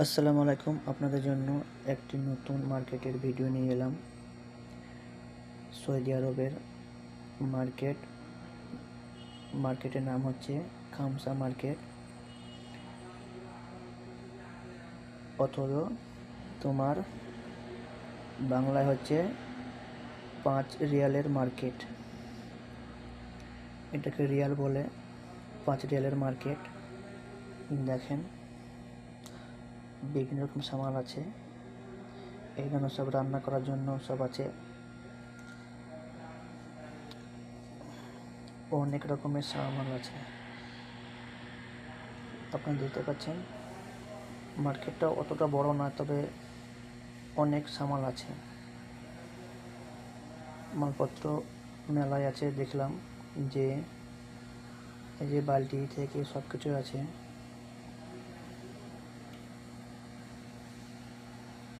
আসসালামু আলাইকুম। আপনাদের জন্য একটি নতুন মার্কেটের ভিডিও নিয়ে এলাম। সৌদি আরবের মার্কেটের নাম হচ্ছে খামসা মার্কেট, অথবা তোমার বাংলায় হচ্ছে 5 রিয়ালের মার্কেট। এটাকে রিয়াল বলে, 5 রিয়ালের মার্কেট। দেখেন, বিভিন্ন রকম সামান আছে এখানে, সব রান্না করার জন্য সব আছে। অনেক রকমের সামান আছে, আপনারা দেখতে পাচ্ছেন। মার্কেটটা অতটা বড় না, তবে অনেক সামান আছে, মালপত্র মেলায় আছে। দেখলাম যে এই যে বালতি থেকে সব কিছু আছে।